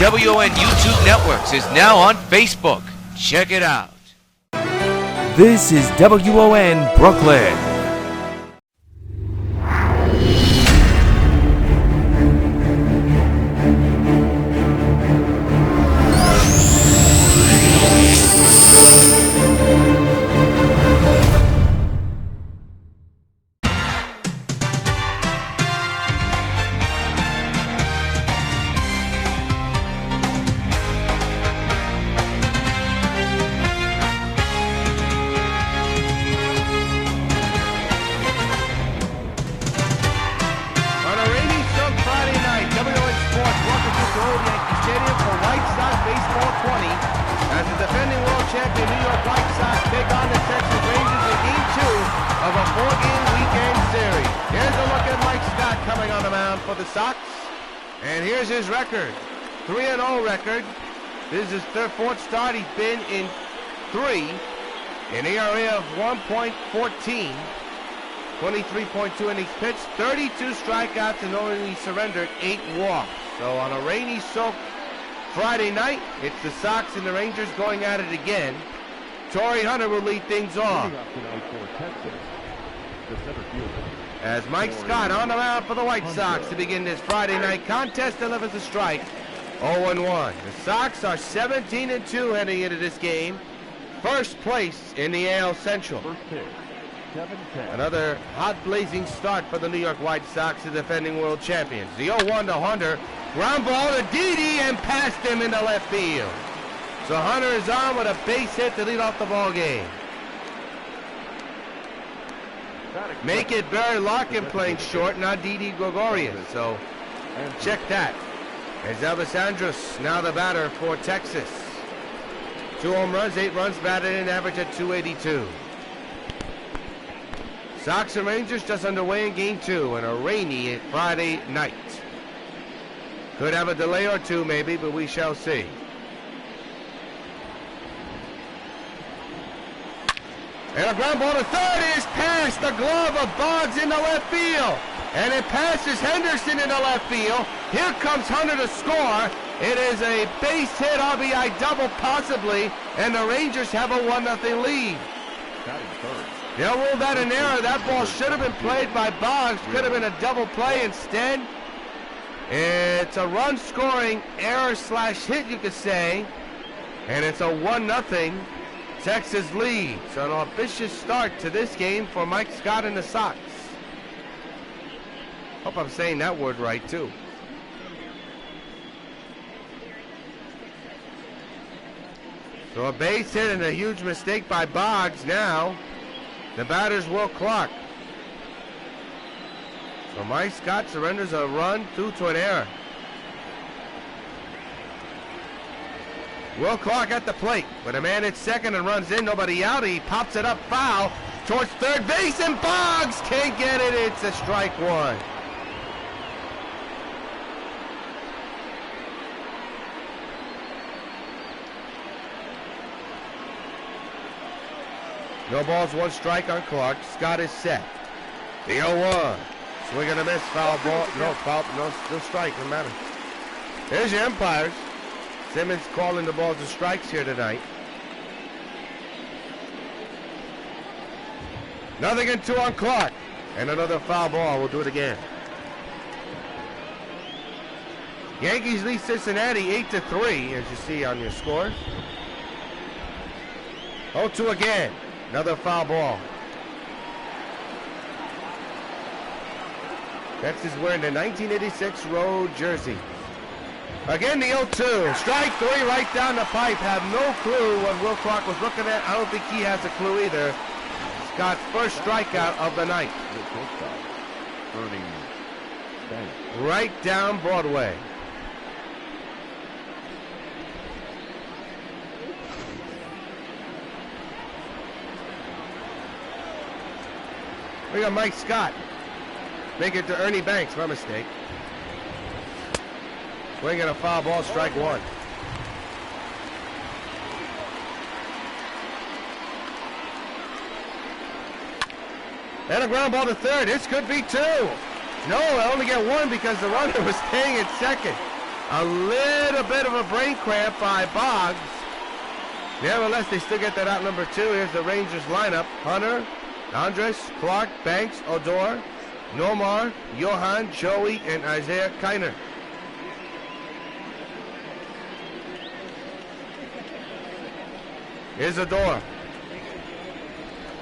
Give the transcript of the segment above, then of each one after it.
WON YouTube Networks is now on Facebook. Check it out. This is WON Brooklyn. Old Yankee Stadium for White Sox Baseball 20 as the defending world champion New York White Sox take on the Texas Rangers in Game 2 of a 4-game weekend series. Here's a look at Mike Scott coming on the mound for the Sox. And here's his record. 3-0 record. This is his fourth start. He's been in 3. An ERA of 1.14. 23.2 innings pitched, 32 strikeouts, and only surrendered 8 walks. So on a rainy, soaked Friday night, it's the Sox and the Rangers going at it again. Torrey Hunter will lead things off. As Mike Scott on the mound for the White Sox to begin this Friday night contest, delivers a strike. 0-1. The Sox are 17-2 heading into this game. First place in the AL Central. Another hot blazing start for the New York White Sox, the defending world champions. The 0-1 to Hunter. Ground ball to Didi and past him into left field. So Hunter is on with a base hit to lead off the ball game. Make it Barry Larkin playing short, not Didi Gregorius. So check that. As Elvis Andrus now the batter for Texas. 2 home runs, 8 runs batted in, average at 282. Sox and Rangers just underway in Game 2 on a rainy Friday night. Could have a delay or two maybe, but we shall see. And a ground ball to third is past the glove of Boggs into left field. And it passes Henderson into left field. Here comes Hunter to score. It is a base hit, RBI double possibly, and the Rangers have a 1-0 lead. They'll rule that an error. That ball should have been played by Boggs. Could have been a double play instead. It's a run-scoring error/hit, you could say. And it's a 1-0 Texas lead. So an auspicious start to this game for Mike Scott and the Sox. Hope I'm saying that word right, too. So a base hit and a huge mistake by Boggs now. The batter's Will Clark. So Mike Scott surrenders a run due to an error. Will Clark at the plate. With a man at second and runs in, nobody out. He pops it up foul towards third base, and Boggs can't get it. It's a strike one. No balls, 1 strike on Clark. Scott is set. The 0-1. Swing and a miss. Foul ball. No foul. No strike. No matter. There's your umpires. Simmons calling the balls and strikes here tonight. 0-2 on Clark. And another foul ball. We'll do it again. Yankees lead Cincinnati 8-3, as you see on your scores. 0-2 again. Another foul ball. Texas wearing the 1986 road jersey. Again the 0-2. Strike 3 right down the pipe. Have no clue what Will Clark was looking at. I don't think he has a clue either. Scott's first strikeout of the night. Right down Broadway. We got Mike Scott. Make it to Ernie Banks, my mistake. Swing and a foul ball, strike 1. And a ground ball to third. This could be 2. No, I only get 1 because the runner was staying at second. A little bit of a brain cramp by Boggs. Nevertheless, they still get that out number 2. Here's the Rangers lineup. Hunter, Andres, Clark, Banks, Odor, Nomar, Johan, Joey, and Isaiah Kiner. Here's Odor.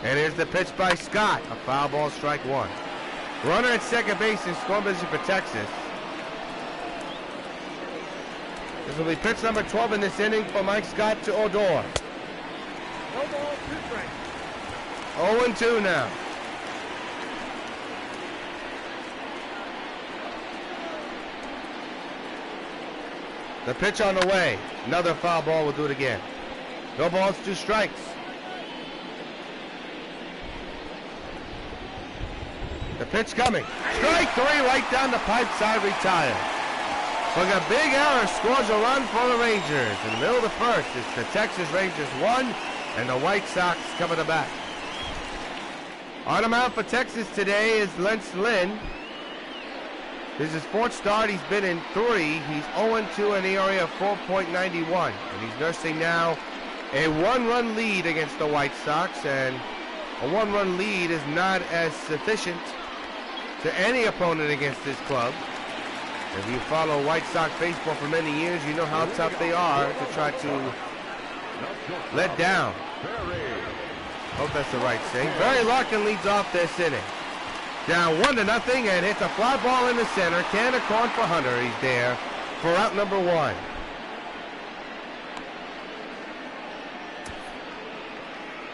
And here's the pitch by Scott. A foul ball, strike 1. Runner at second base in scoring position for Texas. This will be pitch number 12 in this inning for Mike Scott to Odor. No ball, 2 strikes. 0-2 now. The pitch on the way. Another foul ball. Will do it again. No balls, 2 strikes. The pitch coming. Strike 3 right down the pipe side, retired. So a big error scores a run for the Rangers. In the middle of the first, it's the Texas Rangers 1 and the White Sox coming to bat. On the mound for Texas today is Lentz Lynn. This is his 4th start. He's been in 3. He's 0-2 in the area of 4.91. And he's nursing now a 1-run lead against the White Sox. And a 1-run lead is not as sufficient to any opponent against this club. If you follow White Sox baseball for many years, you know how tough they are to try to let down. Hope that's the right thing. Barry Larkin leads off this inning. Down 1-0 and hits a fly ball in the center. Can of corn for Hunter. He's there for out number 1.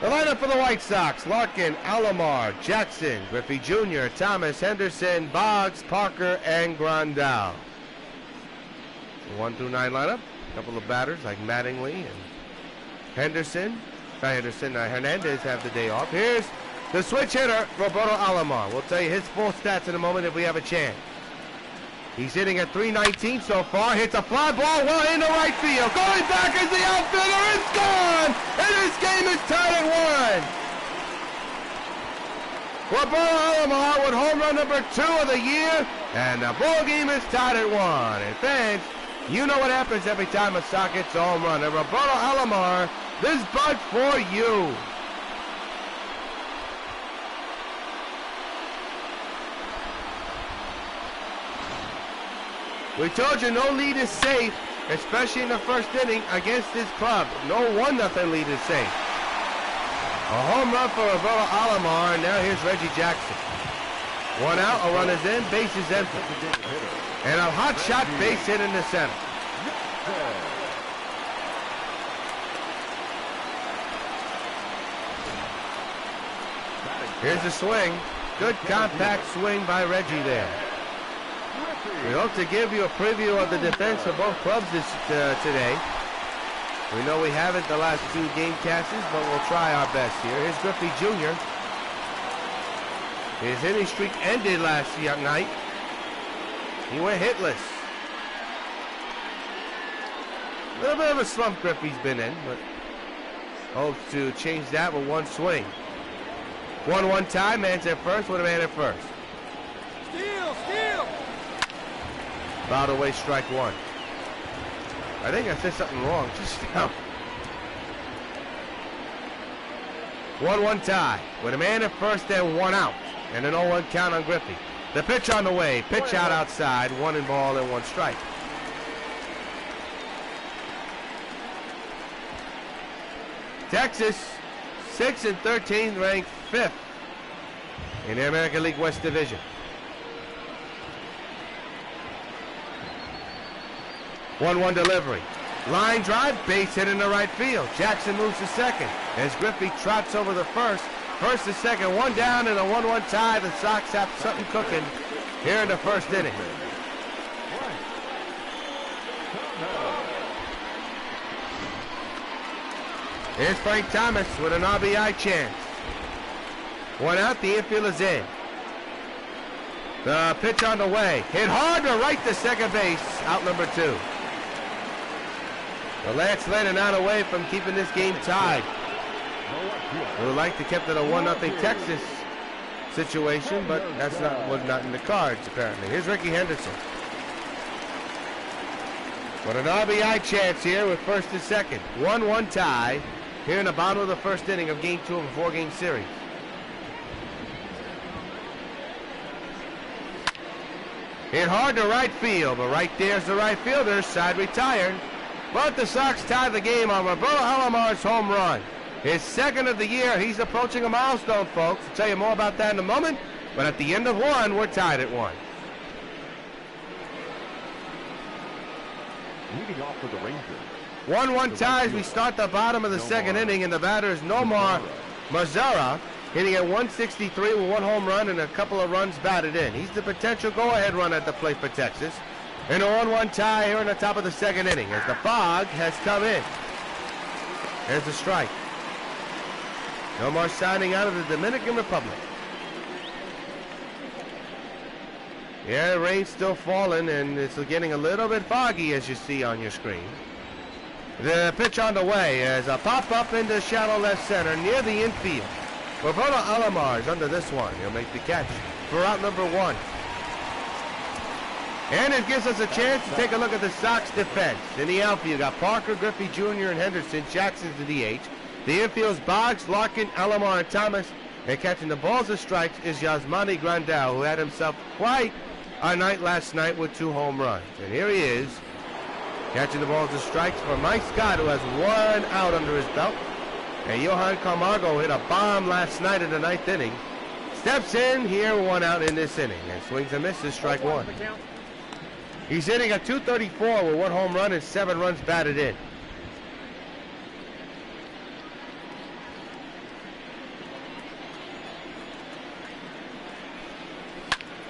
The lineup for the White Sox: Larkin, Alomar, Jackson, Griffey Jr., Thomas, Henderson, Boggs, Parker, and Grandal. 1 through 9 lineup. A couple of batters like Mattingly and Hernandez have the day off. Here's the switch hitter, Roberto Alomar. We'll tell you his full stats in a moment if we have a chance. He's hitting at .319 so far. Hits a fly ball well into right field. Going back is the outfielder. It's gone! And this game is tied at 1. Roberto Alomar with home run number 2 of the year. And the ball game is tied at 1. And fans, you know what happens every time a Sox hits a home run. And Roberto Alomar, this bunt for you. We told you no lead is safe, especially in the first inning against this club. No 1-0 lead is safe. A home run for Roberto Alomar, and now here's Reggie Jackson. 1 out, a run is in, base is empty. And a hot shot base hit in the center. Here's the swing. Good compact swing by Reggie there. We hope to give you a preview of the defense of both clubs today. We know we haven't the last 2 Gamecasts, but we'll try our best here. Here's Griffey Jr. His hitting streak ended last night. He went hitless. A little bit of a slump Griffey's been in, but hopes to change that with 1 swing. 1-1 tie, man's at first with a man at first. Steal! Fouled away, strike 1. I think I said something wrong just now. 1-1 tie with a man at first and 1 out. And an 0-1 count on Griffey. The pitch on the way. Pitch out outside. 1 in ball and 1 strike. Texas, 6-13, ranked 5th in the American League West Division. 1-1 delivery. Line drive, base hit in the right field. Jackson moves to second as Griffey trots over the first. First to second, 1 down and a 1-1 tie. The Sox have something cooking here in the first inning. Here's Frank Thomas with an RBI chance. 1 out, the infield is in. The pitch on the way. Hit hard to right to second base. Out number 2. The Lance Lennon out away from keeping this game tied. We would like to keep it a 1-0 Texas situation, but that's not in the cards apparently. Here's Ricky Henderson. But an RBI chance here with first and second. 1-1 tie here in the bottom of the first inning of Game 2 of a 4-game series. Hit hard to right field, but right there's the right fielder, side retired. But the Sox tie the game on Roberto Alomar's home run. His second of the year. He's approaching a milestone, folks. I'll tell you more about that in a moment. But at the end of one, we're tied at 1. Leading off for the Rangers. 1-1 ties. We start the bottom of the second inning, and the batter is Nomar Mazara, hitting at 163 with 1 home run and a couple of runs batted in. He's the potential go-ahead run at the plate for Texas. And a 1-1 tie here in the top of the second inning as the fog has come in. There's the strike. Nomar signing out of the Dominican Republic. Yeah, rain's still falling, and it's getting a little bit foggy, as you see on your screen. The pitch on the way as a pop-up into shallow left center near the infield. Roberto Alomar is under this one. He'll make the catch for out number 1. And it gives us a chance to take a look at the Sox defense. In the outfield, you got Parker, Griffey Jr., and Henderson. Jackson's the DH. The infield's Boggs, Larkin, Alomar, and Thomas. And catching the balls of strikes is Yasmani Grandal, who had himself quite a night last night with 2 home runs. And here he is, catching the balls of strikes for Mike Scott, who has 1 out under his belt. And Johan Camargo hit a bomb last night in the 9th inning. Steps in here, 1 out in this inning, and swings and misses, strike 1. He's hitting a .234 with 1 home run and 7 runs batted in.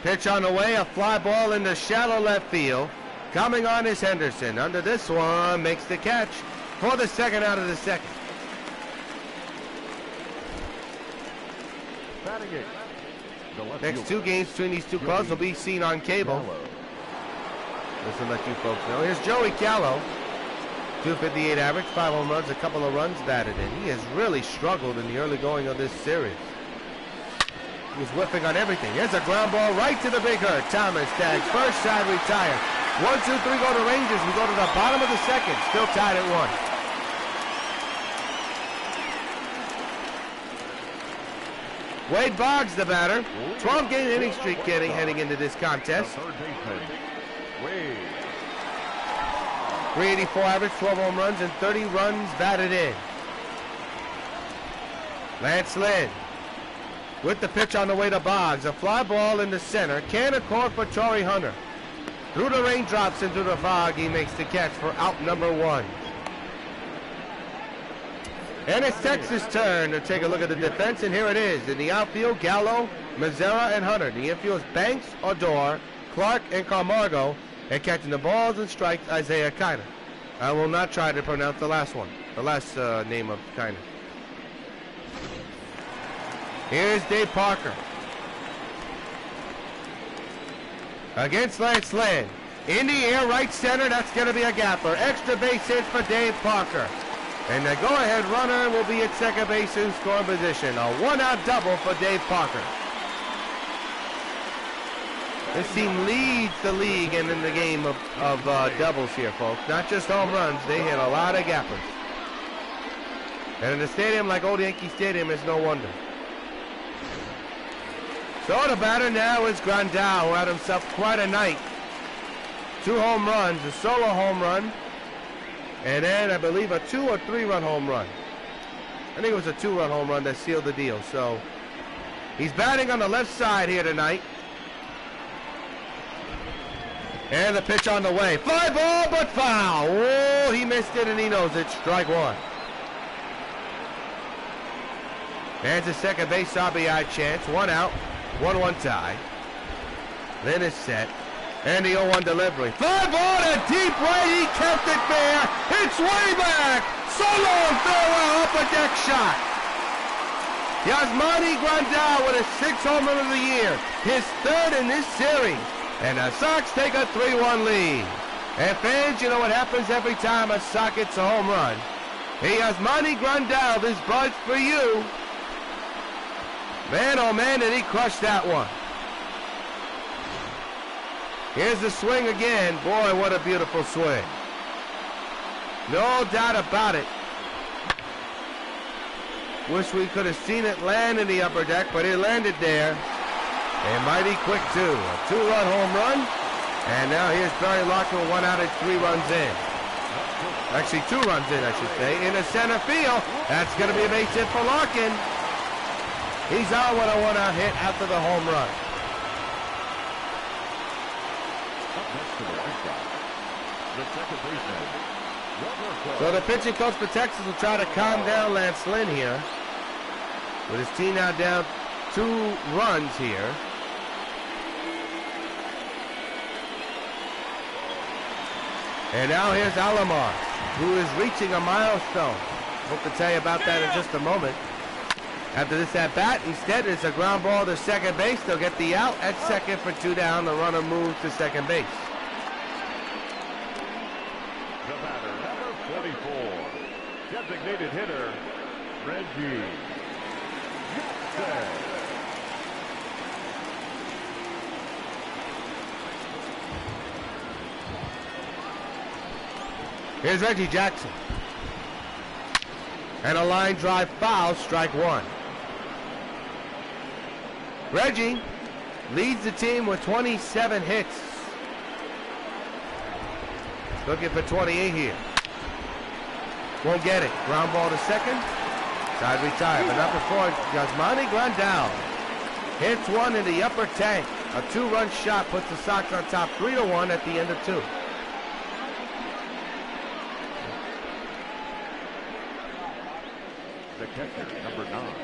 Pitch on the way, a fly ball into shallow left field. Coming on is Henderson. Under this one, makes the catch for the second out of the second. Next 2 games between these 2 clubs will be seen on cable. Just to let you folks know. Here's Joey Gallo. .258 average, 5 home runs, a couple of runs batted in. He has really struggled in the early going of this series. He's whiffing on everything. Here's a ground ball right to the big hurt. Thomas tags first, side retired. 1, 2, 3 go to Rangers. We go to the bottom of the second. Still tied at 1. Wade Boggs, the batter. 12-game hitting streak heading into this contest. 384 average, 12 home runs, and 30 runs batted in. Lance Lynn with the pitch on the way to Boggs. A fly ball in the center. Can accord for Torrey Hunter. Through the raindrops and through the fog, he makes the catch for out number 1. And it's Texas' turn to take a look at the defense, and here it is. In the outfield, Gallo, Mazzara, and Hunter. The infield is Banks, Odor, Clark, and Camargo. And catching the balls and strikes, Isaiah Kiner. I will not try to pronounce the last one, the last name of Kiner. Here's Dave Parker against Lance Lynn. In the air, right center, that's going to be a gapper. Extra base hit for Dave Parker. And the go-ahead runner will be at second base in scoring position. A 1-out double for Dave Parker. This team leads the league in the game of doubles here, folks. Not just home runs, they hit a lot of gappers. And in a stadium like Old Yankee Stadium, it's no wonder. So the batter now is Grandal, who had himself quite a night. 2 home runs, a solo home run, and then I believe a 2 or 3 run home run. I think it was a 2-run home run that sealed the deal. So he's batting on the left side here tonight. And the pitch on the way. Fly ball, but foul. Oh, he missed it, and he knows it. Strike 1. There's a second base RBI chance. 1 out. 1-1 tie. Then it's set. And the 0-1 delivery. Fly ball to deep right. He kept it there. It's way back. So long, farewell, upper deck shot. Yasmani Grandal with his 6th home run of the year. His 3rd in this series. And the Sox take a 3-1 lead. And fans, you know what happens every time a Sox gets a home run. Hey, Yasmani Grandal, this bud's for you. Man, oh man, did he crush that one. Here's the swing again. Boy, what a beautiful swing. No doubt about it. Wish we could have seen it land in the upper deck, but it landed there. And mighty quick, too. A 2-run home run. And now here's Barry Larkin with 1 out and 3 runs in. Actually, 2 runs in, I should say. In the center field. That's going to be a base hit for Larkin. He's on with a 1-out hit after the home run. So the pitching coach for Texas will try to calm down Lance Lynn here. With his team now down 2 runs here. And now here's Alomar, who is reaching a milestone. Hope to tell you about that in just a moment. After this at-bat, instead it's a ground ball to second base. They'll get the out at second for 2 down. The runner moves to second base. The batter, number 44, designated hitter, Reggie Jackson. Here's Reggie Jackson. And a line drive foul, strike 1. Reggie leads the team with 27 hits. Looking for 28 here. Won't get it. Ground ball to second. Side retire. But number 4, Yasmani Grandal hits one in the upper tank. A 2-run shot puts the Sox on top 3-1 at the end of 2. The catcher, number 9.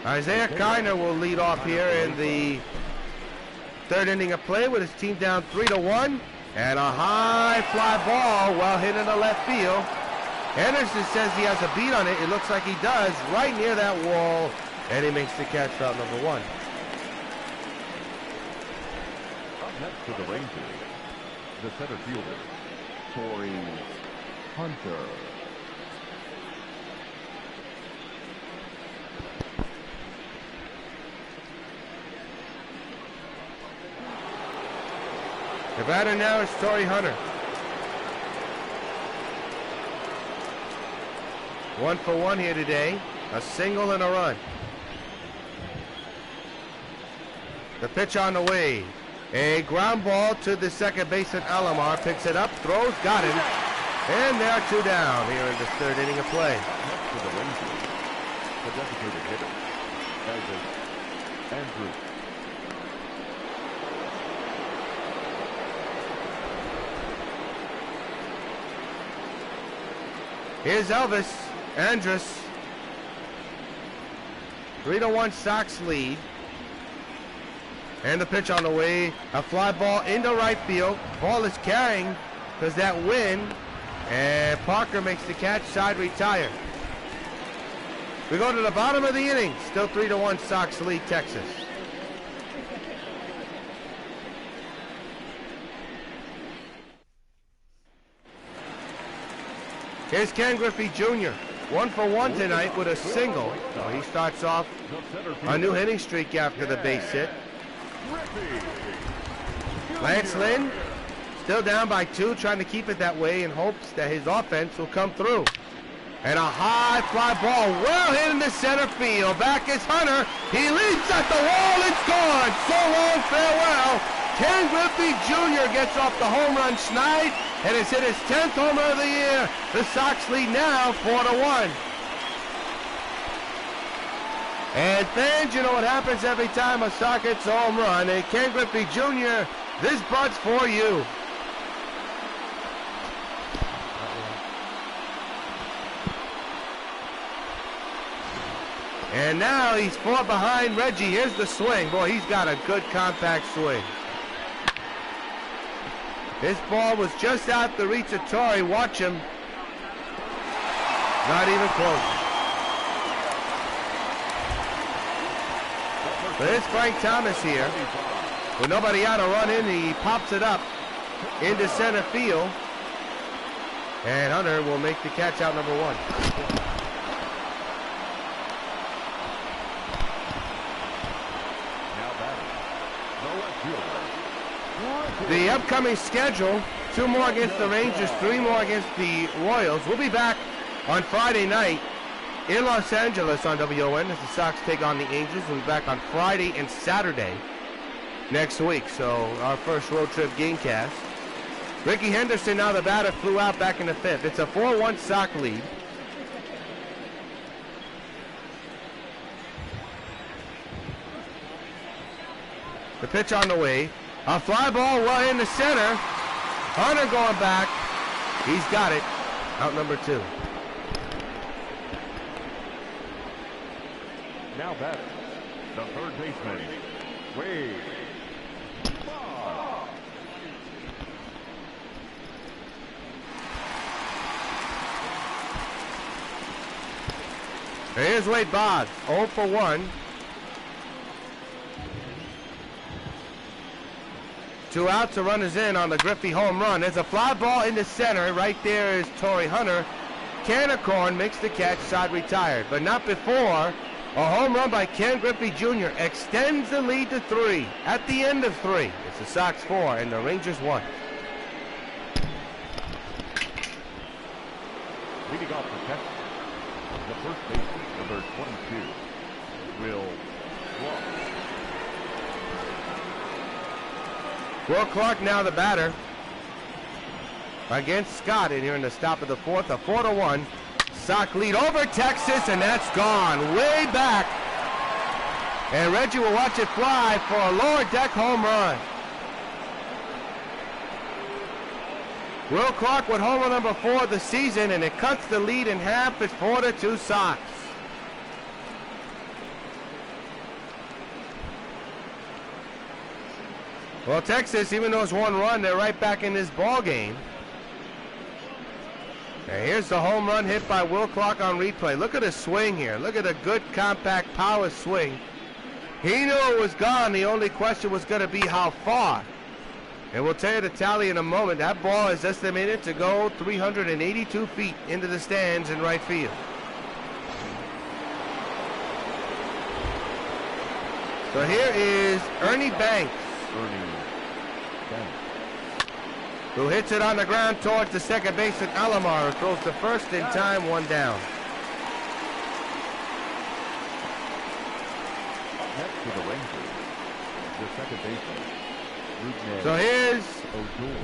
Isaiah Kiner will lead off here in the 3rd inning of play with his team down 3-1. And a high fly ball well hit in the left field. Henderson says he has a beat on it. It looks like he does, right near that wall. And he makes the catch out number 1. Up next to the Rangers, the center fielder, Torrey Hunter. The batter now is Torrey Hunter. 1 for 1 here today. A single and a run. The pitch on the way. A ground ball to the second baseman Alomar. Picks it up, throws, got him. And there are 2 down here in the 3rd inning of play. Next to the Rangers, the designated hitter, Andrew. Here's Elvis Andrus. 3-1 Sox lead. And the pitch on the way. A fly ball into right field. Ball is carrying because that win. And Parker makes the catch. Side retire. We go to the bottom of the inning. Still 3-1 Sox lead Texas. Here's Ken Griffey Jr. 1 for 1 tonight with a single. So he starts off a new hitting streak after the base hit. Lance Lynn still down by 2, trying to keep it that way in hopes that his offense will come through. And a high fly ball well hit in the center field. Back is Hunter. He leaps at the wall. It's gone. So long, farewell. Ken Griffey Jr. gets off the home run schneid and has hit his 10th home run of the year. The Sox lead now 4-1. And fans, you know what happens every time a Sox hits a home run. And Ken Griffey Jr., this butt's for you. And now he's 4 behind Reggie. Here's the swing. Boy, he's got a good compact swing. This ball was just out the reach of Torrey. Watch him. Not even close. But it's Frank Thomas here. With nobody out to run in, he pops it up into center field. And Hunter will make the catch out number 1. The upcoming schedule 2 more against the Rangers, 3 more against the Royals. We'll be back on Friday night in Los Angeles on WON as the Sox take on the Angels. We'll be back on Friday and Saturday next week. So our first road trip Gamecast. Ricky Henderson, now the batter, flew out back in the 5th. It's a 4-1 Sox lead. The pitch on the way. A fly ball well in the center. Hunter going back. He's got it. Out number 2. Now batting, the third baseman, Wade. Here's Wade Boggs, 0 for 1. 2 outs, a runner's in on the Griffey home run. There's a fly ball in the center. Right there is Torrey Hunter. Canicorn makes the catch, side retired, but not before a home run by Ken Griffey Jr. extends the lead to 3 at the end of 3. It's the Sox 4 and the Rangers 1. Leading off the test, the first baseman, number 22, Will Clark. Will Clark now the batter against Scott in here in the stop of the 4th. A 4-1 Sox lead over Texas, and that's gone way back. And Reggie will watch it fly for a lower deck home run. Will Clark with home run number 4 of the season, and it cuts the lead in half. It's 4-2 Sox. Well, Texas, even though it's 1 run, they're right back in this ball game. And here's the home run hit by Will Clark on replay. Look at the swing here. Look at the good, compact, power swing. He knew it was gone. The only question was going to be how far. And we'll tell you the tally in a moment. That ball is estimated to go 382 feet into the stands in right field. So here is Ernie Banks, who hits it on the ground towards the second baseman Alomar, who throws to first in time, 1 down. Next to the Rangers, the second baseman, So here's Odor.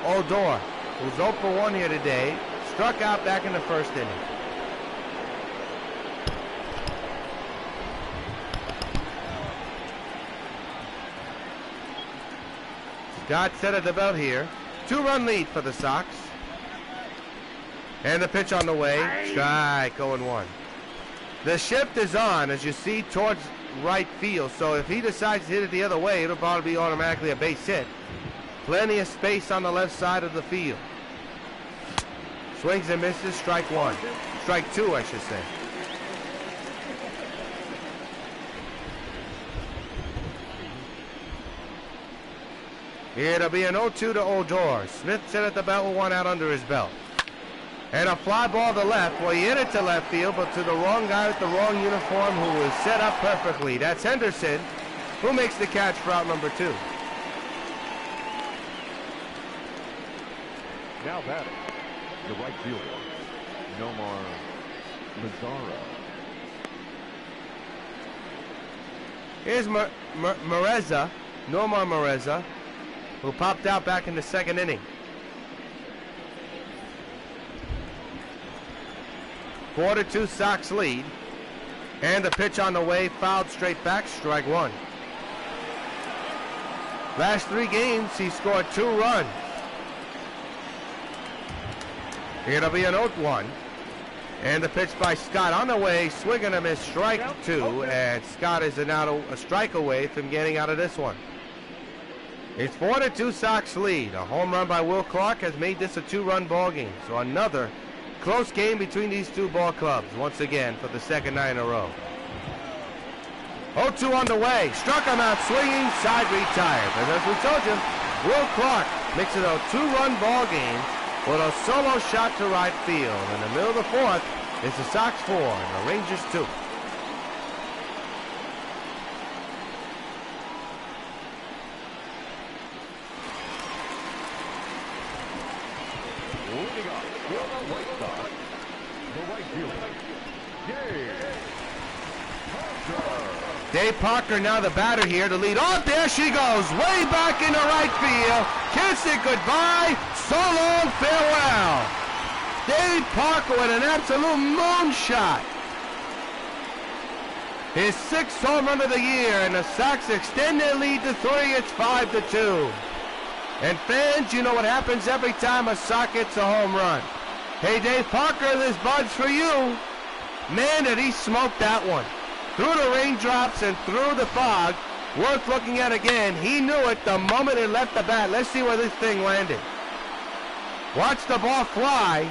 Odor, who's 0 for 1 here today. Struck out back in the 1st inning. Scott set at the belt here. 2-run lead for the Sox. And the pitch on the way. Strike, 0-1. The shift is on, as you see, towards right field. So if he decides to hit it the other way, it'll probably be automatically a base hit. Plenty of space on the left side of the field. Swings and misses, strike 1. Strike 2, I should say. It'll be an 0-2 to Odor. Smith set at the belt with 1 out under his belt. And a fly ball to left. Well, he hit it to left field, but to the wrong guy with the wrong uniform who was set up perfectly. That's Henderson, who makes the catch for out number 2. Now batting, the right fielder, Nomar Mazara. Here's Mareza, Nomar Mareza, who popped out back in the 2nd inning. 4-2 Sox lead. And the pitch on the way, fouled straight back, strike 1. Last 3 games, he scored 2 runs. It'll be an 0-1. And the pitch by Scott on the way, swing and a miss, strike 2. And Scott is now a strike away from getting out of this one. It's 4-2 Sox lead. A home run by Will Clark has made this a 2-run ball game. So another close game between these 2 ball clubs once again for the 2nd night in a row. 0-2 on the way. Struck him out swinging, side retired. But as we told you, Will Clark makes it a 2-run ball game with a solo shot to right field. In the middle of the 4th, it's the Sox 4 and the Rangers 2. Leading up for the White Sox, the right fielder, Dave Parker now the batter here to lead off. There she goes, way back into right field. Kiss it goodbye. So long, farewell. Dave Parker with an absolute moonshot. His 6th home run of the year, and the Sox extend their lead to 3. It's 5-2. And fans, you know what happens every time a Sox hits a home run. Hey, Dave Parker, this bud's for you. Man, did he smoke that one. Through the raindrops and through the fog. Worth looking at again. He knew it the moment it left the bat. Let's see where this thing landed. Watch the ball fly.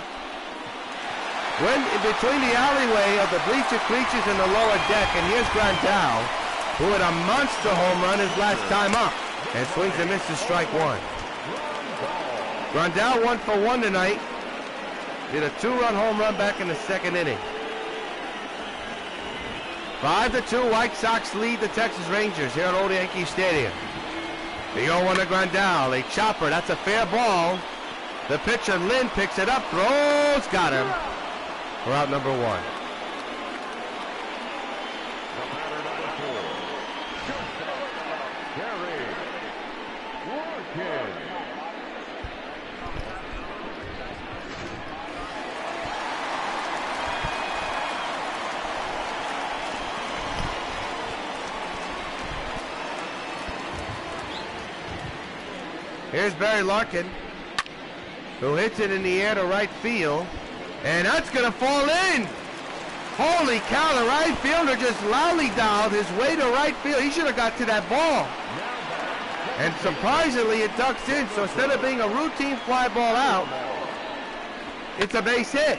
Went in between the alleyway of the bleacher creatures and the lower deck, and here's Grandal, who had a monster home run his last time up, and swings and misses strike 1. Grandal 1 for 1 tonight. Did a 2-run home run back in the 2nd inning. 5-2, White Sox lead the Texas Rangers here at Old Yankee Stadium. The 0-1 to Grandal, a chopper, that's a fair ball. The pitcher, Lynn, picks it up, throws, got him. We're out number 1. The batter number 4, shortstop, Gary Larkin. Here's Barry Larkin, who hits it in the air to right field, and that's going to fall in. Holy cow, the right fielder just lollydalled his way to right field. He should have got to that ball. And surprisingly, it ducks in, so instead of being a routine fly ball out, it's a base hit.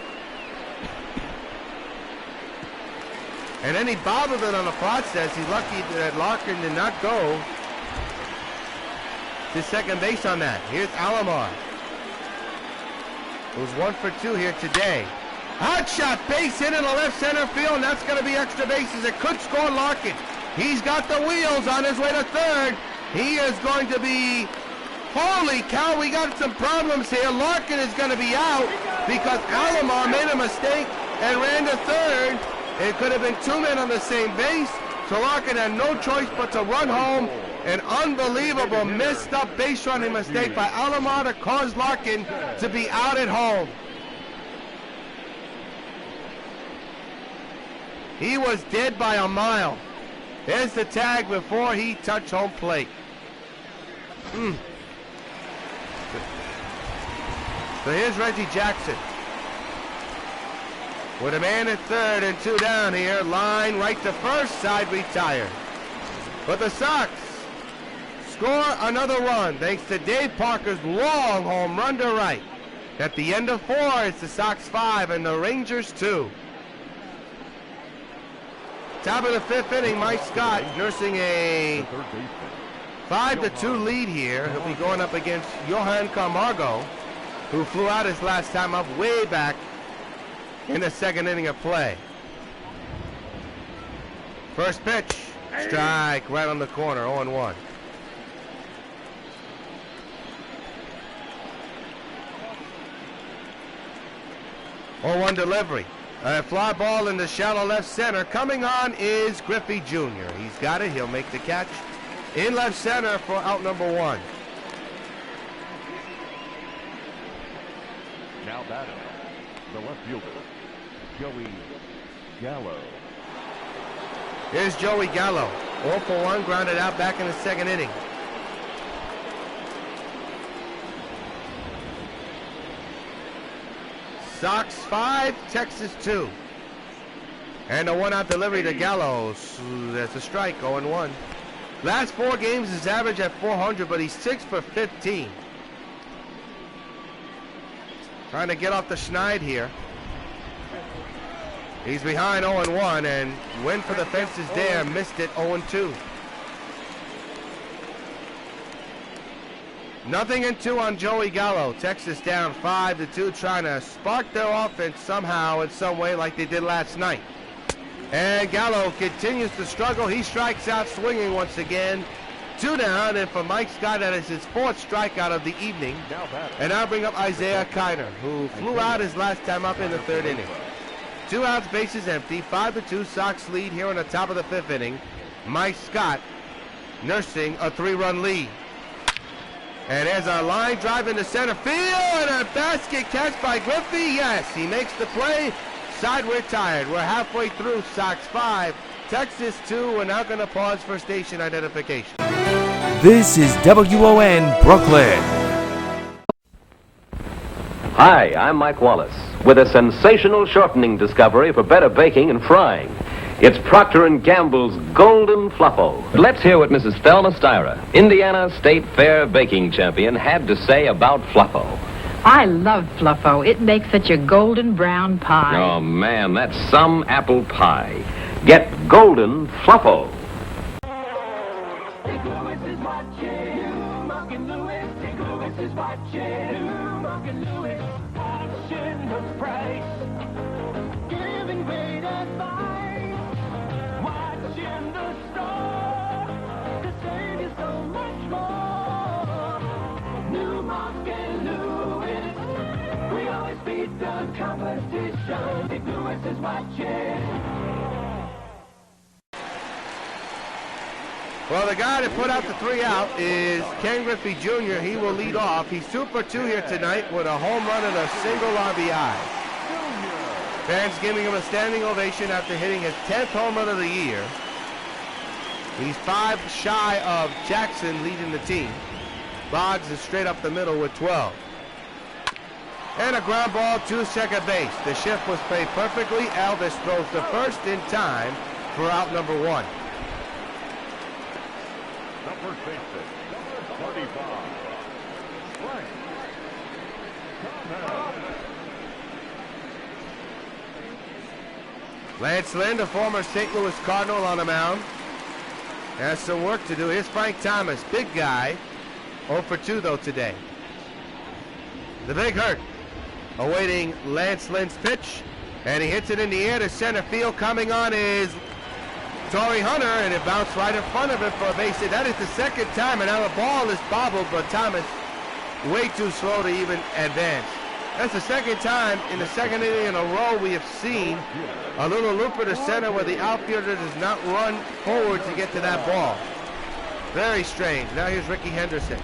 And then he bobbled it on the process. He's lucky that Larkin did not go to second base on that. Here's Alomar, who's 1 for 2 here today. Hot shot, base hit in the left center field, and that's going to be extra bases. It could score Larkin. He's got the wheels on his way to 3rd. He is going to be, holy cow, we got some problems here. Larkin is going to be out because Alomar made a mistake and ran to 3rd. It could have been 2 men on the same base, so Larkin had no choice but to run home. An unbelievable messed up base running mistake by Alomar to cause Larkin to be out at home. He was dead by a mile. There's the tag before he touched home plate. So here's Reggie Jackson with a man at 3rd and 2 down here. Line right to first, side retired. But the Sox score another run thanks to Dave Parker's long home run to right. At the end of 4, it's the Sox 5 and the Rangers 2. Top of the 5th inning, Mike Scott nursing a 5-2 lead here. He'll be going up against Johan Camargo, who flew out his last time up way back in the 2nd inning of play. First pitch, strike right on the corner, 0-1. One delivery. A fly ball in the shallow left center. Coming on is Griffey Jr. He's got it. He'll make the catch in left center for out number 1. Now batting, the left fielder, Joey Gallo. Here's Joey Gallo. 0 for 1, grounded out back in the 2nd inning. Sox 5, Texas 2. And a 1-out delivery to Gallo. That's a strike, 0-1. Last 4 games is average at 400, but he's 6 for 15. Trying to get off the schneid here. He's behind 0-1 and went for the fences there, missed it 0-2. Nothing in 2 on Joey Gallo. Texas down 5-2, trying to spark their offense somehow in some way like they did last night. And Gallo continues to struggle. He strikes out swinging once again. 2 down, and for Mike Scott, that is his 4th strikeout of the evening. And I'll bring up Isaiah Kiner, who flew out his last time up in the 3rd inning. 2 outs, bases empty, 5-2 Sox lead here in the top of the 5th inning. Mike Scott nursing a 3-run lead. And there's a line drive into center field, and a basket catch by Griffey. Yes, he makes the play. Side, we're tired. We're halfway through. Sox 5, Texas 2. We're now going to pause for station identification. This is WON Brooklyn. Hi, I'm Mike Wallace with a sensational shortening discovery for better baking and frying. It's Procter & Gamble's Golden Fluffo. Let's hear what Mrs. Thelma Styra, Indiana State Fair baking champion, had to say about Fluffo. I love Fluffo. It makes such a golden brown pie. Oh, man, that's some apple pie. Get Golden Fluffo. Dick Lewis is watching. Mark and Lewis. Dick Lewis is watching. Mark and Lewis. Watching the price. Giving great advice. Watching the star. To save you so much more. New Mark and Lewis. We always beat the competition. Dick Lewis is watching. Well, the guy that put out the 3 out is Ken Griffey Jr. He will lead off. He's 2 for 2 here tonight with a home run and a single RBI. Fans giving him a standing ovation after hitting his 10th home run of the year. He's 5 shy of Jackson leading the team. Boggs is straight up the middle with 12. And a ground ball to second base. The shift was played perfectly. Elvis throws the first in time for out number 1. The first baseman, number 35, Frank Thomas. Lance Lynn, the former St. Louis Cardinal, on the mound. Has some work to do. Here's Frank Thomas, big guy. 0 for 2 though today. The big hurt, awaiting Lance Lynn's pitch, and he hits it in the air to center field. Coming on is Torrey Hunter, and it bounced right in front of him for a base hit. That is the 2nd time, and now the ball is bobbled, but Thomas way too slow to even advance. That's the 2nd time in the 2nd inning in a row we have seen a little looper to center where the outfielder does not run forward to get to that ball. Very strange. Now here's Ricky Henderson.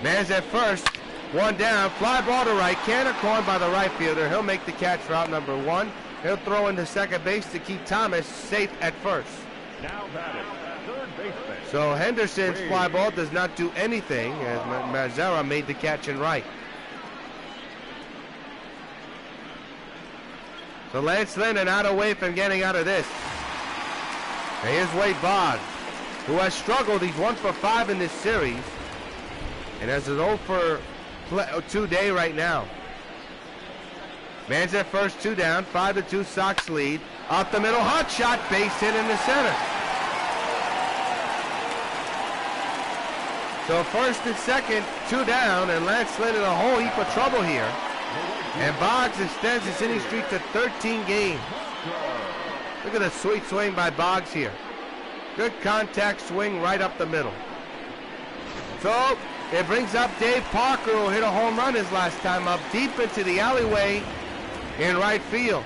Man's at first, 1 down, fly ball to right, canter corn by the right fielder. He'll make the catch for out number 1. He'll throw into second base to keep Thomas safe at first. Now batting, third baseman. So Henderson's fly ball does not do anything as Mazzara made the catch in right. So Lance Lynn out away from getting out of this. And here's Wade Boggs, who has struggled. He's 1 for 5 in this series, and has an 0 for 2 day right now. Man's at first, 2 down, 5-2 Sox lead. Up the middle, hot shot, base hit in the center. So first and second, 2 down, and Lance Lynn in a whole heap of trouble here. And Boggs extends his inning streak to 13 games. Look at the sweet swing by Boggs here. Good contact swing right up the middle. So it brings up Dave Parker, who hit a home run his last time up, deep into the alleyway in right field.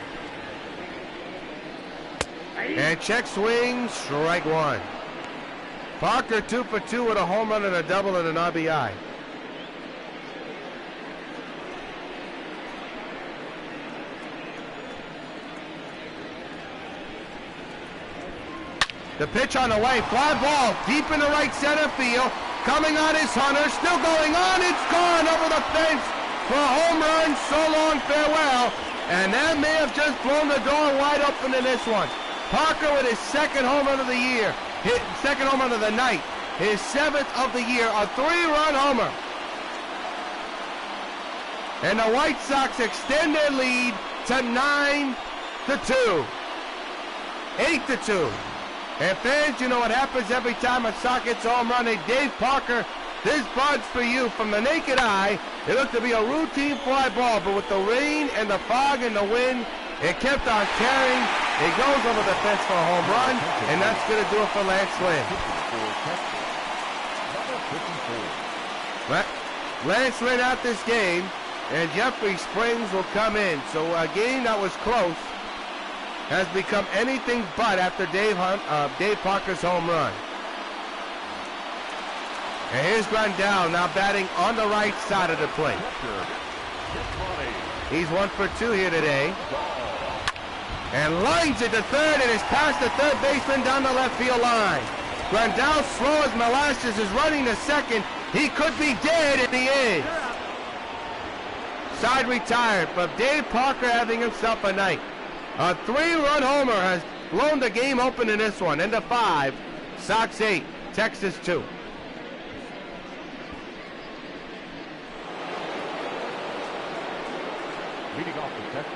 And check swing, strike 1. Parker 2 for 2 with a home run and a double and an RBI. The pitch on the way, fly ball deep in the right center field. Coming on is Hunter, still going on, it's gone over the fence for a home run. So long, farewell. And that may have just blown the door wide open in this one. Parker with his 2nd home run of the year, hit 2nd home run of the night, his 7th of the year, a 3-run homer. And the White Sox extend their lead to 9-2, 8-2. And fans, you know what happens every time a Sox gets a home run. Hey, Dave Parker, this bud's for you. From the naked eye, it looked to be a routine fly ball, but with the rain and the fog and the wind, it kept on carrying. It goes over the fence for a home run, and that's going to do it for Lance Lynn. for Texas, number 54. Lance lit out this game, and Jeffrey Springs will come in. So a game that was close has become anything but after Dave Parker's home run. And here's Grandal now batting on the right side of the plate. He's 1 for 2 here today. And lines it to third and is past the third baseman down the left field line. Grandal, slow as molasses, is running to second. He could be dead, and he is. Side retired, but Dave Parker having himself a night. A 3-run homer has blown the game open in this one. Into 5, Sox 8, Texas 2. Leading off the Texas.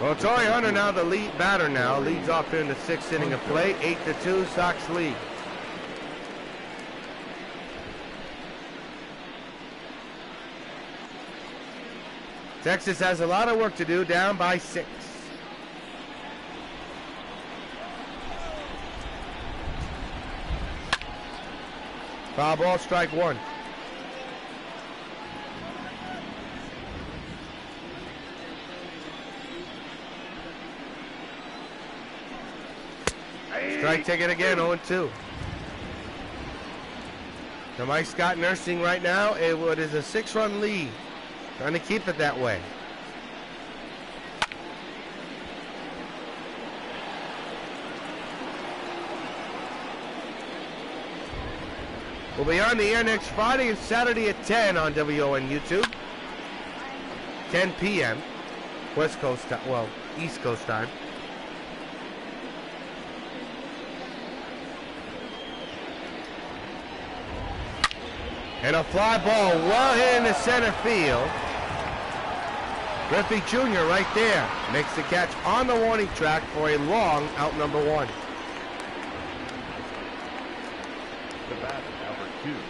Well, Torrey Hunter now the lead batter now. Leads off here in the 6th inning of play. 8-2, Sox lead. Texas has a lot of work to do, down by 6. Foul ball, strike 1. Strike ticket again, 0-2. So Mike Scott nursing right now. It is a 6-run lead. Trying to keep it that way. We'll be on the air next Friday and Saturday at 10 on WON YouTube. 10 p.m. West Coast time, well, East Coast time. And a fly ball well hit in the center field. Griffey Jr. right there makes the catch on the warning track for a long out number 1. The batter, number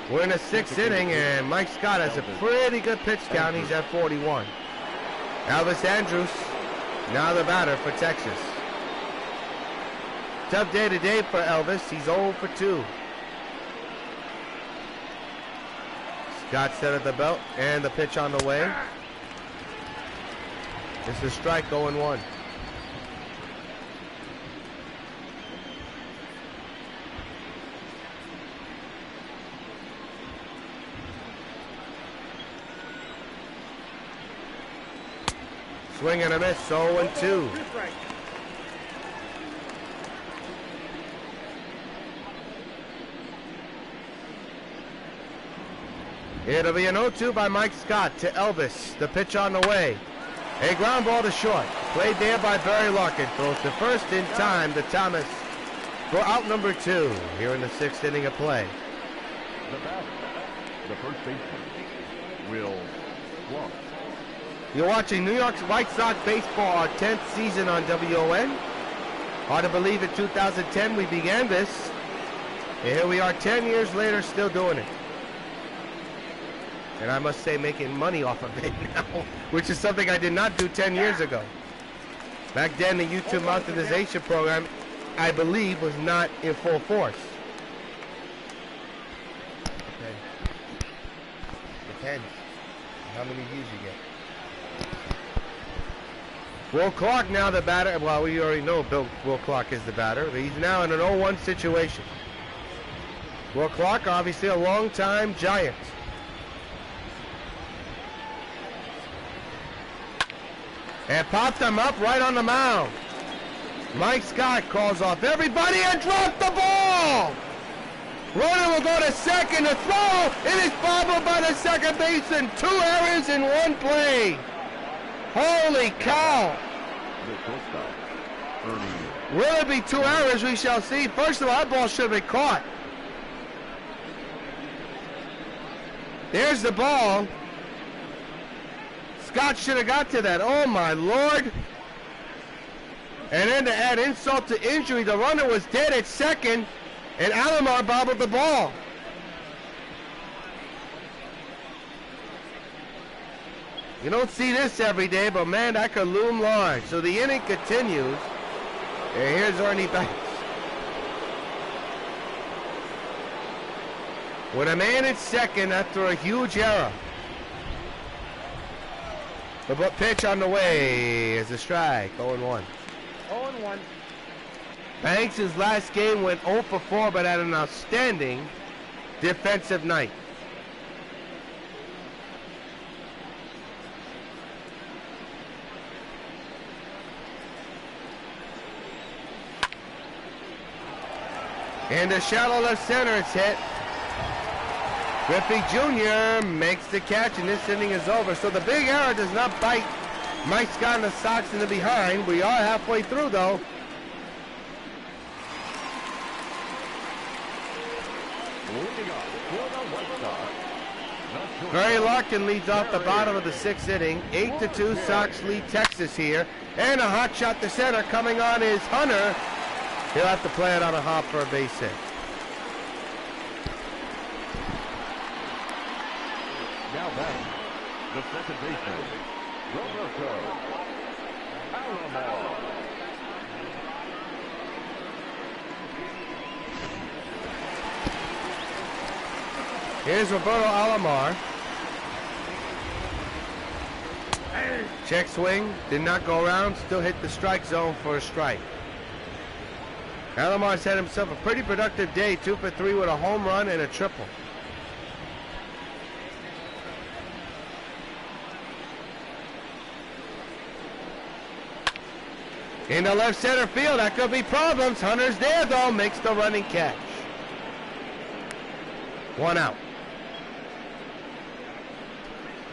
2. We're in the 6th inning, and Mike Scott has a pretty good pitch count. He's at 41. Elvis Andrus, now the batter for Texas. Tough day today for Elvis. He's 0 for 2. Scott set at the belt, and the pitch on the way. It's a strike, 0-1. Swing and a miss, 0-2. It'll be an 0-2 by Mike Scott to Elvis. The pitch on the way. A ground ball to short. Played there by Barry Larkin. Throws to first in time to Thomas for out number 2 here in the 6th inning of play. The batter, the first baseman, W.O.N. You're watching New York White Sox Baseball, our 10th season on WON. Hard to believe in 2010 we began this. And here we are 10 years later still doing it. And I must say, making money off of it now, which is something I did not do 10 years ago. Back then, the YouTube monetization program, I believe, was not in full force. Okay. Depends how many views you get. Will Clark now the batter. Well, we already know Will Clark is the batter. But he's now in an 0-1 situation. Will Clark, obviously a long-time Giant. And popped them up right on the mound. Mike Scott calls off everybody and dropped the ball. Runner will go to second. The throw, it is bobbled by the second baseman. 2 errors in 1 play. Holy cow. Will it be 2 errors? We shall see. First of all, that ball should have been caught. There's the ball. Scott should have got to that. Oh, my Lord. And then to add insult to injury, the runner was dead at second, and Alomar bobbled the ball. You don't see this every day, but, man, that could loom large. So the inning continues. And here's Ernie Banks. with a man at second after a huge error. The pitch on the way is a strike, 0-1. 0-1. Banks' last game went 0 for 4, but had an outstanding defensive night. In the shallow left center, it's hit. Griffey Jr. makes the catch, and this inning is over. So the big error does not bite Mike Scott and the Sox in the behind. We are halfway through, though. Leading off for the White Sox. Barry Larkin leads off the bottom of the 6th inning. 8-2, Sox lead Texas here. And a hot shot to center coming on is Hunter. He'll have to play it on a hop for a base hit. Now back, the second baseman, Roberto Alomar. Here's Roberto Alomar. Check swing, did not go around, still hit the strike zone for a strike. Alomar's had himself a pretty productive day, 2 for 3 with a home run and a triple. In the left center field, that could be problems. Hunter's there though, makes the running catch. 1 out.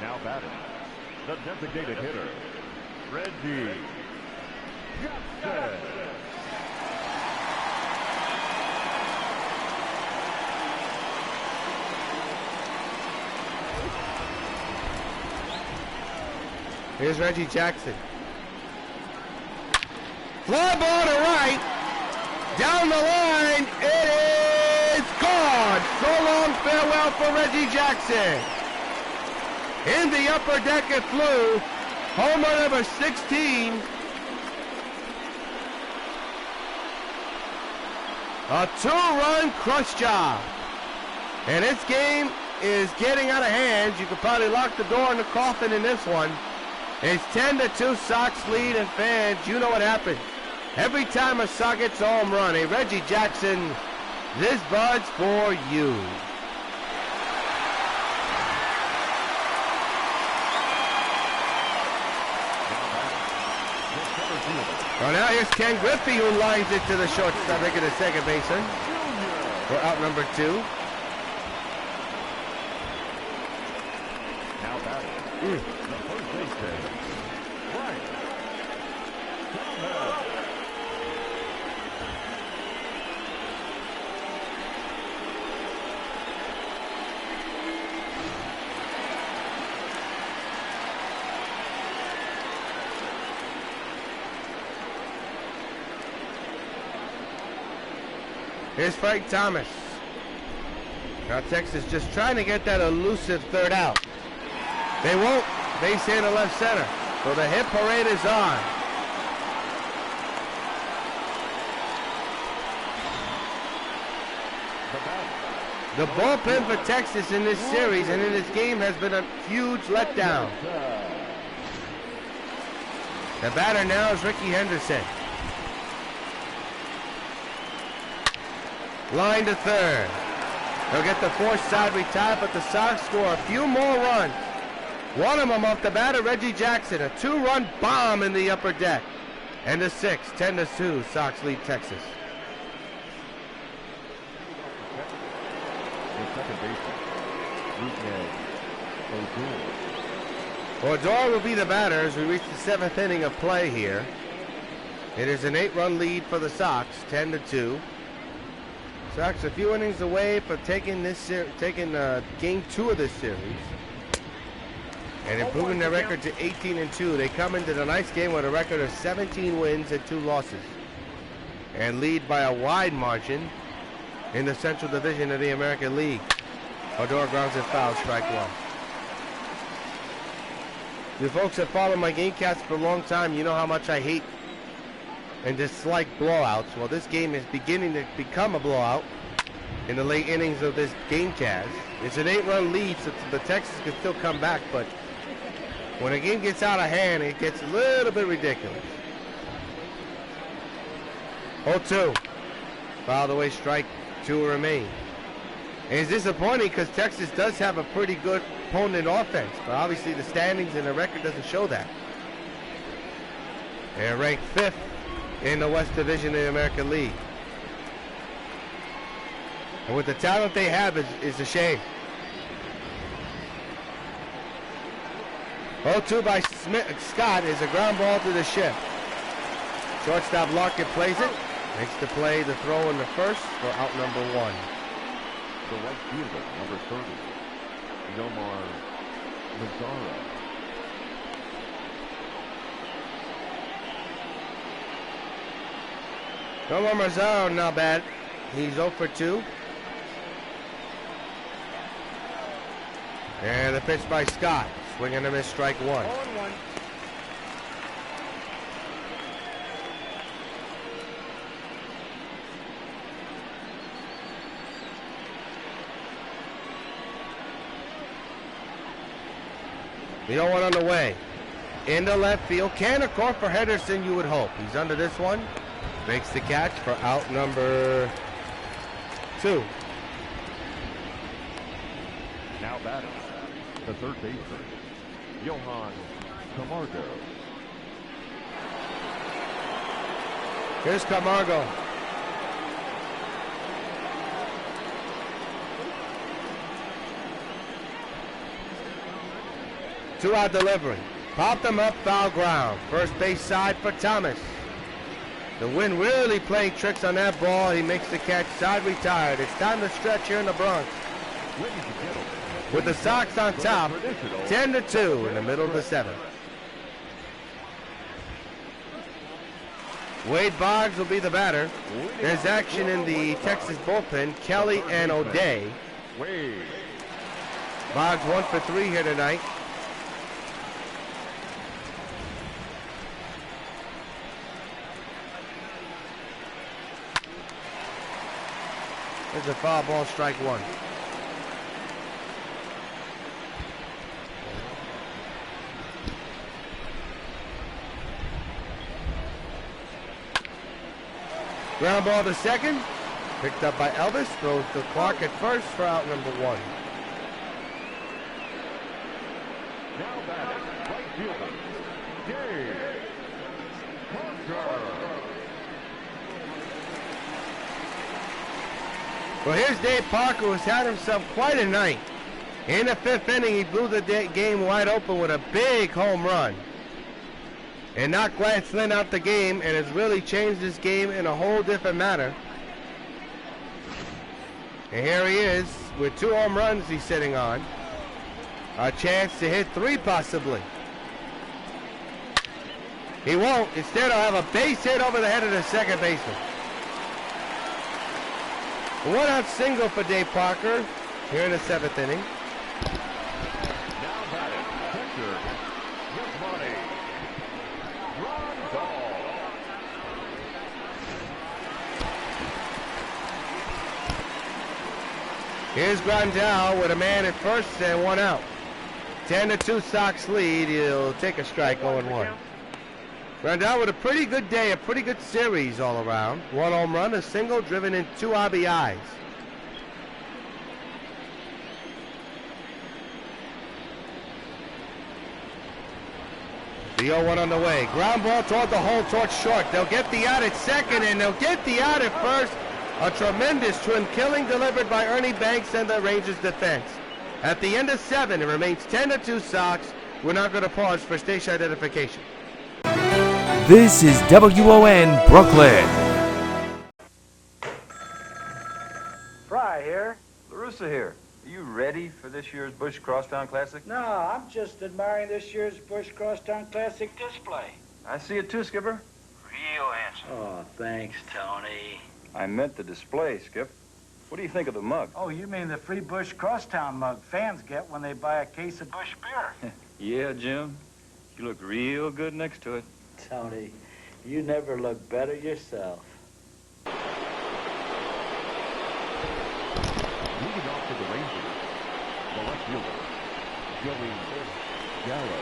Now batting, the designated hitter, Reggie Jackson. Here's Reggie Jackson. Fly ball to right. Down the line. It is gone. So long farewell for Reggie Jackson. In the upper deck it flew. Homer number 16. A 2-run crush job. And this game is getting out of hand. You could probably lock the door in the coffin in this one. It's 10-2 Sox lead, and fans, you know what happened. Every time a Sox gets a home run, a Reggie Jackson, this bud's for you. Well, now here's Ken Griffey, who lines it to the shortstop, making the second baseman. We're out number 2. Now batting, the first baseman, Brian Thomas. Here's Frank Thomas. Now Texas just trying to get that elusive third out. They won't. Base hit to left center. So the hit parade is on. The bullpen for Texas in this series and in this game has been a huge letdown. The batter now is Ricky Henderson. Line to third. He'll get the forced side retired, but the Sox score a few more runs. One of them off the batter, Reggie Jackson. A 2-run bomb in the upper deck. And the 6, 10-2, Sox lead Texas. The second baseman, Odor will be the batter as we reach the 7th inning of play here. It is an 8-run lead for the Sox, 10-2. Sox a few innings away from taking game 2 of this series and improving their record to 18-2. They come into the nice game with a record of 17 wins and 2 losses and lead by a wide margin in the Central Division of the American League. Odor grounds and foul, strike 1. You folks have followed my Gamecast for a long time. You know how much I hate and dislike blowouts. Well, this game is beginning to become a blowout. in the late innings of this Gamecast. It's an 8-run lead, so the Texans can still come back, but when a game gets out of hand, it gets a little bit ridiculous. 0-2. Fouled away, strike 2 remain. And it's disappointing because Texas does have a pretty good opponent offense, but obviously the standings and the record doesn't show that. They're ranked 5th in the West Division of the American League. And with the talent they have, is a shame. 0-2 by Scott is a ground ball to the shift. Shortstop Larkin plays it. Makes the play, the throw in the first for out number 1. The right fielder, number 30, Nomar Mazzara. Nomar Mazzara, not bad. He's 0 for 2. And the pitch by Scott. Swing and a miss, strike 1. 0-1. The 0-1 on the way. Into left field. Can occur for Henderson, you would hope. He's under this one. Makes the catch for out number 2. Now batting, the third baseman, Johan Camargo. Here's Camargo. Two-out delivery. Popped them up, foul ground. First base side for Thomas. The wind really playing tricks on that ball. He makes the catch, side retired. It's time to stretch here in the Bronx. With the Sox on top, 10-2 in the middle of the 7th. Wade Boggs will be the batter. There's action in the Texas bullpen. Kelly and O'Day. Boggs 1 for 3 here tonight. There's a foul ball, strike 1. Ground ball to second. Picked up by Elvis. Throws to Clark at first for out number 1. Now batting, right fielder, Dave Parker. Well, here's Dave Parker, who's had himself quite a night. In the 5th inning, he blew the game wide open with a big home run. And knocked Lance Lynn out the game, and has really changed this game in a whole different manner. And here he is with 2 home runs he's sitting on. A chance to hit 3 possibly. He won't. Instead, he'll have a base hit over the head of the second baseman. A 1-out single for Dave Parker here in the 7th inning. Now batting, catcher, Yasmani Rondal. Here's Grandal with a man at first and 1 out. 10-2 Sox lead. He'll take a strike, 0-1. Grandal with a pretty good day, a pretty good series all around. 1 home run, a single, driven in 2 RBIs. The 0-1 on the way. Ground ball toward the hole, towards short. They'll get the out at second, and they'll get the out at first. A tremendous twin killing delivered by Ernie Banks and the Rangers defense. At the end of 7, it remains 10-2 Sox. We're not going to pause for station identification. This is WON Brooklyn. Fry here. LaRussa here. Are you ready for this year's Busch Crosstown Classic? No, I'm just admiring this year's Busch Crosstown Classic display. I see it too, Skipper. Real handsome. Oh, thanks, Tony. I meant the display, Skip. What do you think of the mug? Oh, you mean the free Busch Crosstown mug fans get when they buy a case of Busch beer? Yeah, Jim. You look real good next to it. Tony, you never look better yourself. fielder, Joey Gallo.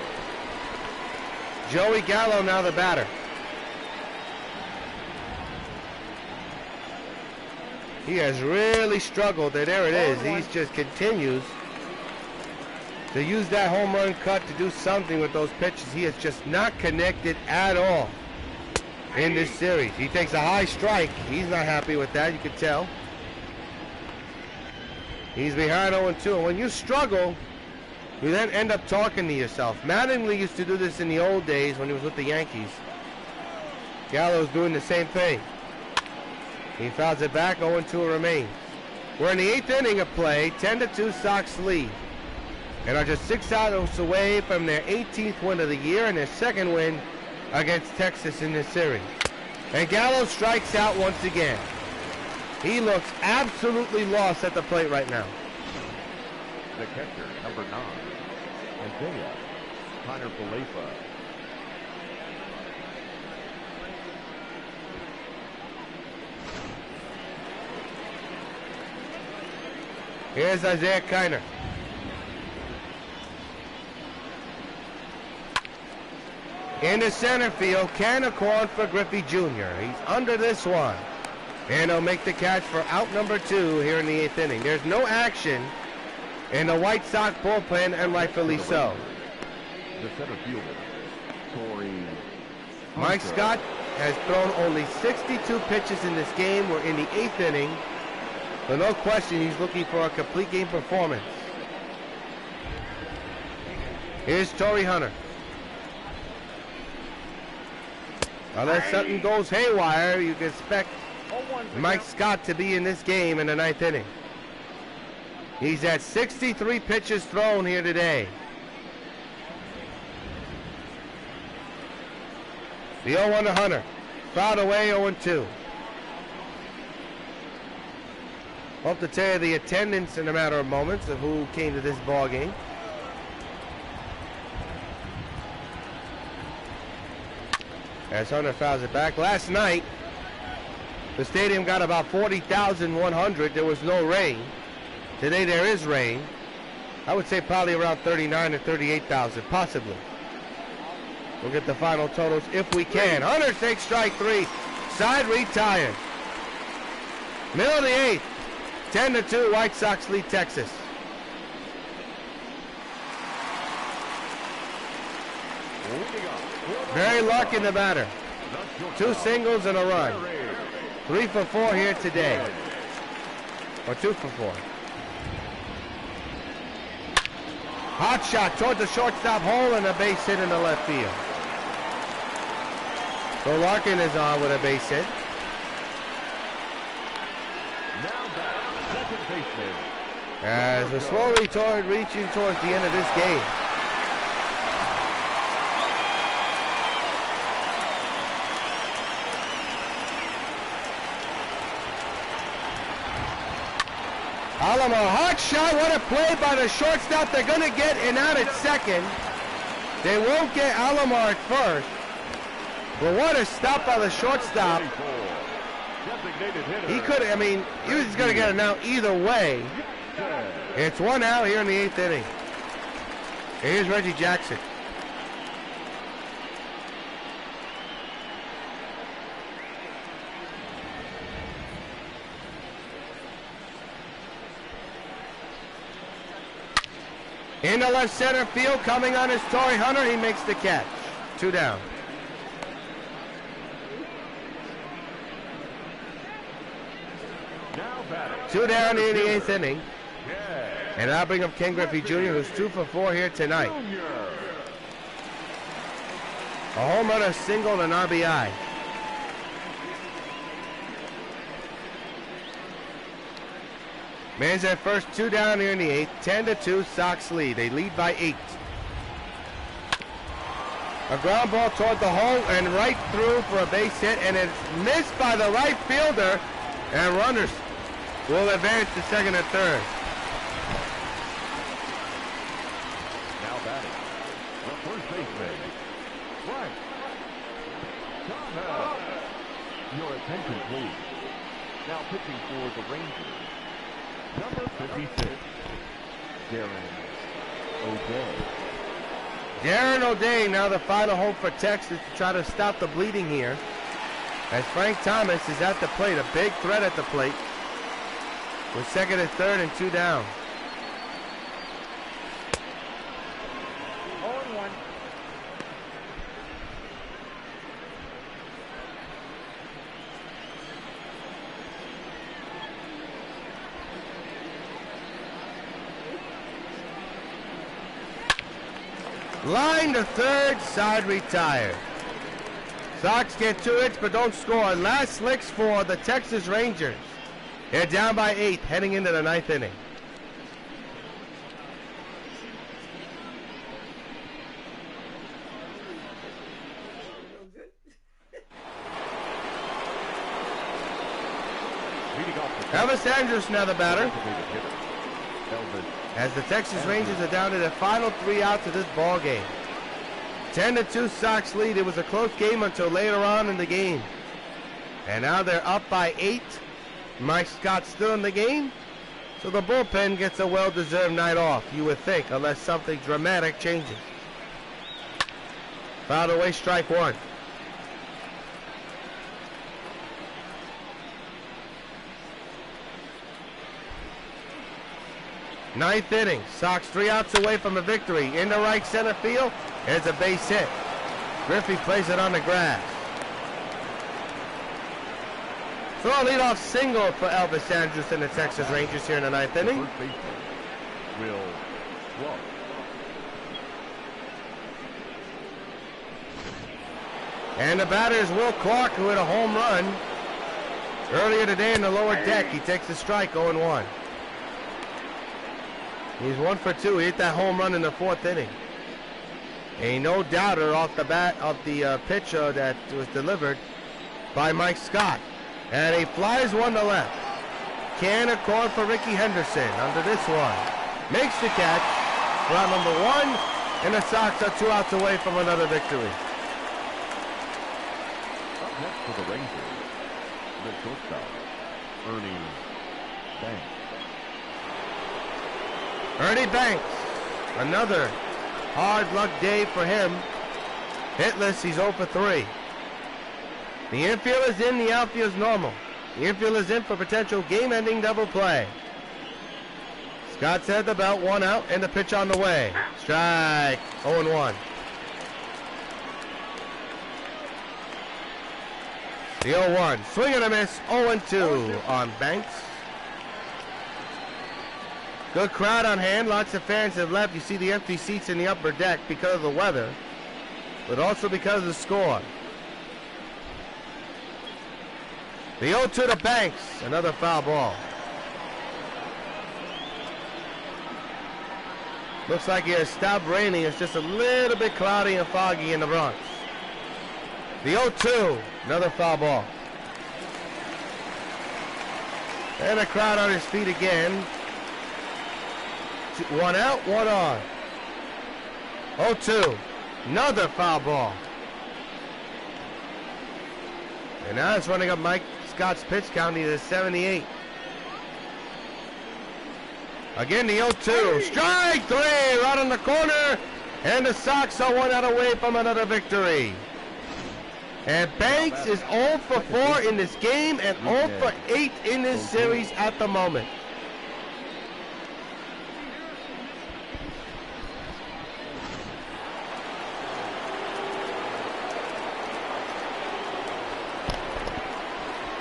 Joey Gallo now the batter. He has really struggled. There it is. He just continues to use that home run cut to do something with those pitches. He has just not connected at all in this series. He takes a high strike. He's not happy with that, you can tell. He's behind 0-2. And when you struggle, you then end up talking to yourself. Mattingly used to do this in the old days when he was with the Yankees. Gallo's doing the same thing. He fouls it back, 0-2 remains. We're in the 8th inning of play, 10-2 Sox lead. And are just 6 outs away from their 18th win of the year and their second win against Texas in this series. And Gallo strikes out once again. He looks absolutely lost at the plate right now. The catcher, number 9, Isaiah Connor Falefa. Here's Isaiah Kiner. Into center field, can of corn for Griffey Jr. He's under this one. And he'll make the catch for out number 2 here in the 8th inning. There's no action in the White Sox bullpen, and rightfully so. The center fielder, Torrey. Mike Scott has thrown only 62 pitches in this game. We're in the 8th inning. So no question, he's looking for a complete game performance. Here's Torrey Hunter. Unless something goes haywire, you can expect Mike Scott to be in this game in the 9th inning. He's at 63 pitches thrown here today. The 0-1 to Hunter. Fouled away, 0-2. Hope to tell you the attendance in a matter of moments of who came to this ball game. As Hunter fouls it back. Last night, the stadium got about 40,100. There was no rain. Today there is rain. I would say probably around 39 to 38,000, possibly. We'll get the final totals if we can. Hunter takes strike 3. Side retired. Middle of the 8th. 10-2, White Sox lead Texas. Barry Luck in the batter. 2 singles and a run. 3 for 4 here today. Or 2 for 4. Hot shot toward the shortstop hole and a base hit in the left field. So Larkin is on with a base hit. As we're slowly reaching towards the end of this game. Alamo, hot shot, what a play by the shortstop. They're going to get in out at second. They won't get Alomar at first. But what a stop by the shortstop. He could, I mean, he was going to get it now either way. It's 1 out here in the 8th inning. Here's Reggie Jackson. In the left center field, coming on is Torrey Hunter. He makes the catch. 2 down. Two down in the 8th inning. And I'll bring up Ken Griffey Jr., who's 2 for 4 here tonight. A home run, a single, and an RBI. Man's at first, 2 down here in the 8th. 10-2, Sox lead. They lead by 8. A ground ball toward the hole and right through for a base hit, and it's missed by the right fielder. And runners will advance to second and third. Now batting, the first baseman, right. Your attention, please. Now pitching for the Rangers, number 56, Darren O'Day. Darren O'Day now the final hope for Texas to try to stop the bleeding here. As Frank Thomas is at the plate, a big threat at the plate. With second and third and 2 down. 0-1. Line to third, side retired. Sox get 2 hits but don't score. Last licks for the Texas Rangers. They're down by 8 heading into the 9th inning. Elvis Andrus now the batter. As the Texas Rangers are down to their final 3 outs of this ball game. 10-2 Sox lead. It was a close game until later on in the game. And now they're up by 8. Mike Scott's still in the game. So the bullpen gets a well-deserved night off, you would think, unless something dramatic changes. Fouled away, strike 1. Ninth inning. Sox 3 outs away from a victory. Into right center field. There's a base hit. Griffey plays it on the grass. So a leadoff single for Elvis Andrus and the Texas Rangers here in the 9th inning. First baseman will walk. And the batter is Will Clark, who hit a home run earlier today in the lower deck. He takes a strike, 0-1. He's 1 for 2. He hit that home run in the 4th inning. A no doubter off the bat of the pitch that was delivered by Mike Scott. And he flies one to left. Can accord for Ricky Henderson under this one. Makes the catch for out number 1. And the Sox are 2 outs away from another victory. Up next for the Rangers, the shortstop, Ernie Banks. Ernie Banks, another hard luck day for him. Hitless, he's 0 for 3. The infield is in, the outfield is normal. The infield is in for potential game-ending double play. Scott's at the belt, 1 out, and the pitch on the way. Strike, 0-1. The 0-1, swing and a miss, 0-2 on Banks. Good crowd on hand. Lots of fans have left. You see the empty seats in the upper deck because of the weather, but also because of the score. The 0-2 to Banks. Another foul ball. Looks like it has stopped raining. It's just a little bit cloudy and foggy in the Bronx. The 0-2. Another foul ball. And a crowd on his feet again. 1 out, 1 on. 0-2. Another foul ball. And now it's running up Mike Scott's pitch count. He's at 78. Again, the 0-2. Strike 3 right on the corner. And the Sox are 1 out away from another victory. And Banks is 0 for 4 in this game and 0 for 8 in this series at the moment.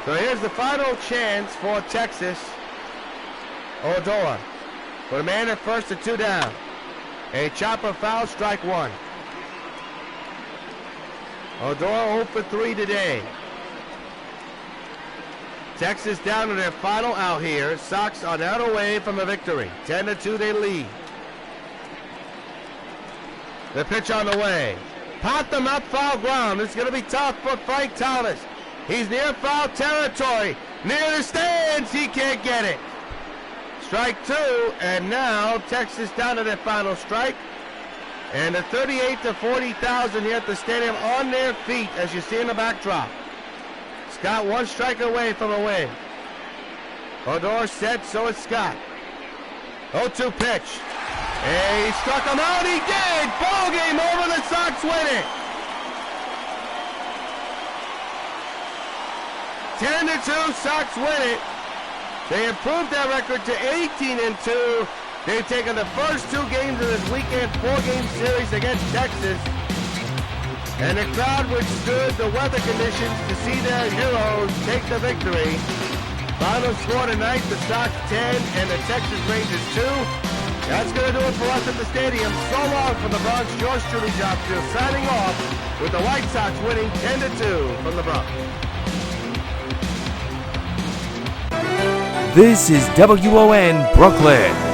So here's the final chance for Texas. Odor. With a man at first and 2 down. A chopper foul, strike 1. Odor 0 for 3 today. Texas down to their final out here. Sox are out away from a victory. 10-2 they lead. The pitch on the way. Popped them up, foul ground. It's going to be tough for Frank Thomas. He's near foul territory. Near the stands. He can't get it. Strike 2. And now Texas down to their final strike. And the 38 to 40,000 here at the stadium on their feet, as you see in the backdrop. Scott 1 strike away from a win. Odor set, so is Scott. 0-2 pitch. He struck him out. He did. Ball game over. The Sox win it. 10-2. Sox win it. They improved their record to 18-2. They've taken the first 2 games of this weekend 4-game series against Texas. And the crowd withstood the weather conditions to see their heroes take the victory. Final score tonight, the Sox 10 and the Texas Rangers 2. That's going to do it for us at the stadium. So long from the Bronx, George Truly Jobfield signing off with the White Sox winning 10-2 from the Bronx. This is WON Brooklyn.